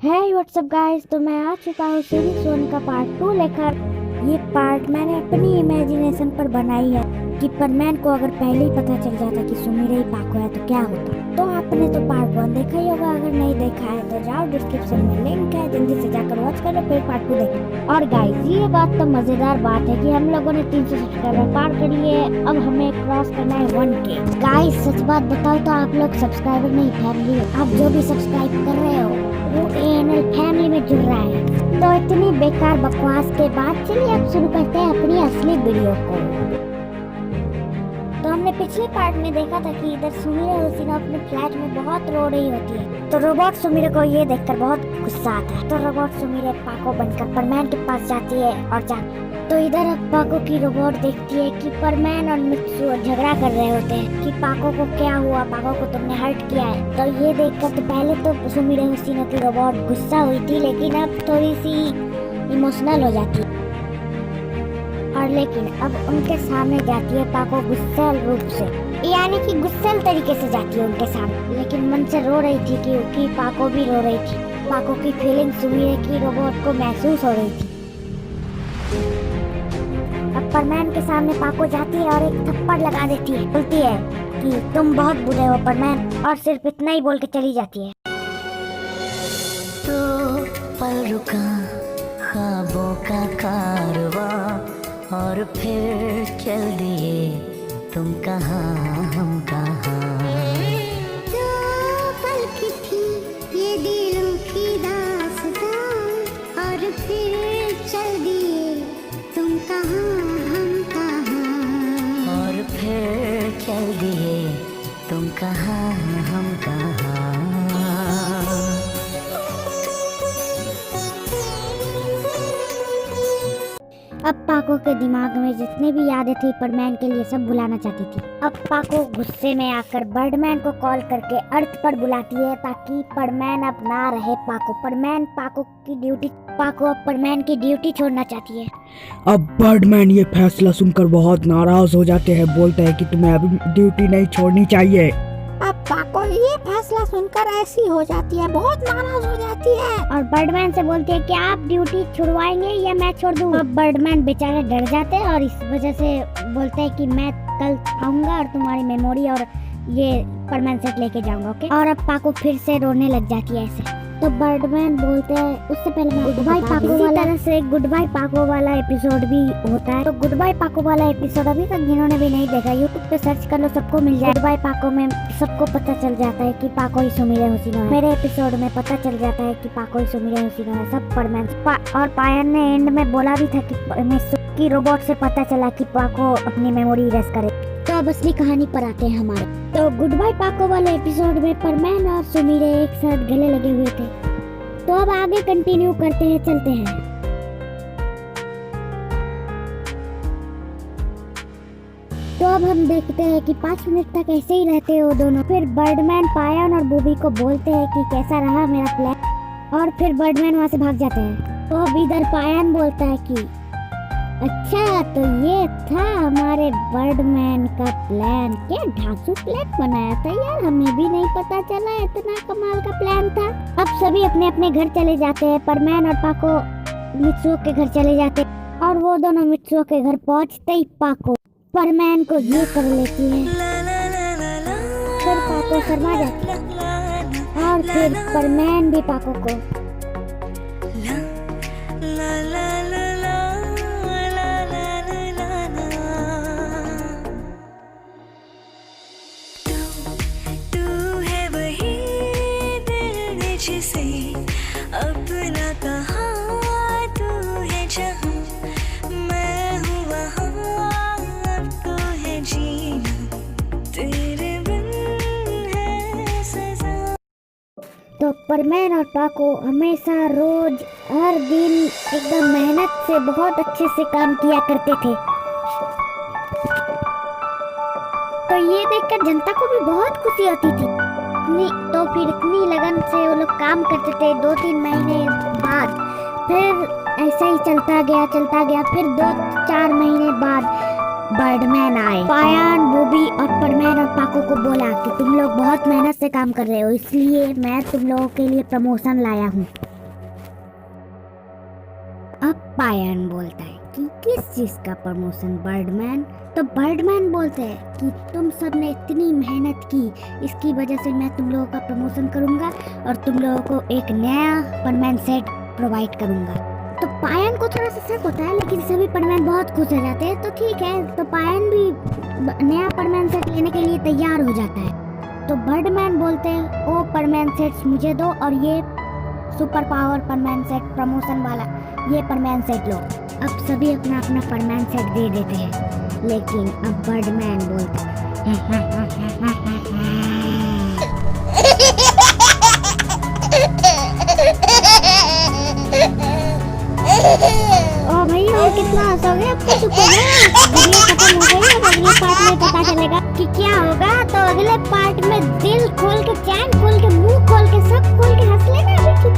है WhatsApp guys, तो मैं आ चुका हूँ सीरीज 1 का पार्ट 2 लेकर। ये पार्ट मैंने अपनी इमेजिनेशन पर बनाई है कि परमैन को अगर पहले ही पता चल जाता कि सुमिरा ही पाको है तो क्या होता। तो आपने तो पार्ट 1 देखा ही होगा, अगर नहीं देखा है तो जाओ डिस्क्रिप्शन में लिंक है, जल्दी से जाकर वॉच करो, फिर पार्ट 2 देखो। और गाइस ये बात तो मजेदार बात है कि हम लोगों ने 300 सब्सक्राइबर पार कर लिए। अब हमें क्रॉस करना है 1K। गाइस सच बात बताओ तो आप लोग सब्सक्राइबर नहीं फैमिली हो। आप जो भी सब्सक्राइब कर रहे हो वो ANL फैमिली में जुड़ रहा है। तो इतनी बेकार बकवास के बाद चलिए अब शुरू करते हैं अपनी असली वीडियो को। तो हमने पिछले पार्ट में देखा था कि इधर सुमिरा हुसैन अपने फ्लैट में बहुत रो रही होती है। तो रोबोट सुमिरा को ये देखकर बहुत गुस्सा आता है। तो रोबोट सुमिरा पाको बनकर परमैन के पास जाती है और तो इधर अब पाको की रोबोट देखती है कि परमैन और मित्सुओ झगड़ा कर रहे होते हैं कि पाको को क्या हुआ, पाको को तुमने हर्ट किया है। तो ये देखकर तो पहले तो सुमिरा हुसैन की रोबोट गुस्सा हुई थी, लेकिन अब थोड़ी सी इमोशनल हो जाती है और लेकिन अब उनके सामने जाती है पाको गुस्सैल रूप से, यानी कि गुस्सैल तरीके से जाती है उनके सामने, लेकिन मन से रो रही थी क्योंकि पाको भी रो रही थी। पाको की फीलिंग सुमिरा की रोबोट को महसूस हो रही थी। अब परमैन के सामने पाको जाती है और एक थप्पड़ लगा देती है, बोलती है कि तुम बहुत बुरे हो परमैन, और सिर्फ इतना ही बोल के चली जाती है। तो पल रुका ख्वाबों का कारवां और फिर चल दिए तुम कहाँ हम कहाँ। जो पल की थी ये दिलों की दास्तां और फिर चल दिए तुम कहाँ हम कहाँ। और फिर चल दिए तुम कहाँ हम कहाँ। अब पाको के दिमाग में जितने भी यादें थी परमैन के लिए सब भुलाना चाहती थी। अब पाको गुस्से में आकर बर्डमैन को कॉल करके अर्थ पर बुलाती है ताकि परमैन अब ना रहे पाको। पाको अब परमैन की ड्यूटी छोड़ना चाहती है। अब बर्डमैन ये फैसला सुनकर बहुत नाराज हो जाते हैं, बोलते हैं कि तुम्हें अभी ड्यूटी नहीं छोड़नी चाहिए। अब पाको ये फैसला सुनकर ऐसी हो जाती है, बहुत नाराज हो जाती है और बर्डमैन से बोलती है कि आप ड्यूटी छुड़वाएंगे या मैं छोड़ दूं। अब बर्डमैन बेचारे डर जाते हैं और इस वजह से बोलते हैं कि मैं कल आऊंगा और तुम्हारी मेमोरी और ये परमैन सेट लेके जाऊंगा, ओके। और अब पाको फिर से रोने लग जाती है ऐसे। तो बर्डमैन बोलते हैं उससे पहले मैं गुड बाय पाको वाला तरह से गुड बाय पाको वाला एपिसोड भी होता है। तो गुड बाय पाको वाला एपिसोड अभी तक जिन्होंने भी नहीं देखा यूट्यूब पे सर्च कर लो, सबको मिल जाए। गुड बाय पाको में सबको पता चल जाता है कि पाको ही सुमिरा हुसैन है। मेरे एपिसोड में पता चल जाता है कि पाको ही सुमिरा हुसैन है, सब परमैन और पायन ने एंड में बोला भी था कि रोबोट से पता चला कि पाको अपनी मेमोरी इरेज करे। तो अब असली कहानी पर आते हैं हमारे। तो गुड बाय पाको वाले एपिसोड में परमैन और सुमिरा एक साथ गले लगे हुए थे। तो अब आगे कंटिन्यू करते हैं, चलते हैं। तो अब हम देखते हैं कि 5 मिनट तक ऐसे ही रहते हो दोनों। फिर बर्डमैन पायन और बूबी को बोलते हैं कि कैसा रहा मेरा प्लान, और फिर बर्डमैन वहाँ से भाग जाते हैं। तो अब इधर पायन बोलता है कि अच्छा तो ये था हमारे बर्डमैन का प्लान। क्या ढांसू प्लान बनाया था यार, हमें भी नहीं पता चला, इतना कमाल का प्लान था। अब सभी अपने अपने घर चले जाते हैं। परमैन और पाको मित्सुओ के घर चले जाते हैं और वो दोनों मित्सुओ के घर पहुंचते ही पाको परमैन को ये कर लेती है। फिर पाको शर्मा जाती है और फिर परमैन भी पाको को अपना कहा तू है जहाँ मैं हूँ वहाँ, अब तो है जीना तेरे बिन है सजा। तो परमैन और पाको हमेशा रोज हर दिन एकदम मेहनत से बहुत अच्छे से काम किया करते थे। तो ये देखकर जनता को भी बहुत खुशी होती थी। तो फिर इतनी लगन से वो लोग काम करते थे। 2-3 महीने बाद फिर ऐसा ही चलता गया। फिर 2-4 महीने बाद बर्डमैन आए। पायन, बूबी और परमैन और पाको को बोला कि तुम लोग बहुत मेहनत से काम कर रहे हो, इसलिए मैं तुम लोगों के लिए प्रमोशन लाया हूँ। अब पायन बोलता है कि किस चीज का प्रमोशन बर्डमैन। तो बर्डमैन बोलते हैं कि तुम सब ने इतनी मेहनत की, इसकी वजह से मैं तुम लोगों का प्रमोशन करूंगा और तुम लोगों को एक नया परमानेंट सेट प्रोवाइड करूंगा। तो पायन को थोड़ा सा शक होता है, लेकिन सभी परमानेंट बहुत खुश हो जाते हैं। तो ठीक है, तो पायन भी नया परमानेंट सेट लेने के लिए तैयार हो जाता है। तो बर्डमैन बोलते हैं ओ परमानेंट सेट्स मुझे दो और ये super power permanent set promotion वाला ये परमानेंट सेट लो। अब सभी अपना अपना परमानेंट सेट दे देते हैं, लेकिन अब बर्डमैन बोलता ओ भैया और कितना हंसोगे, अब तो चुप हो गए। वीडियो खत्म हो गई है, अगले पार्ट में पता चलेगा कि क्या होगा। तो अगले पार्ट में दिल खोल के, चैन खोल के, मुंह खोल के, सब खोल के हंस लेना। अभी चुप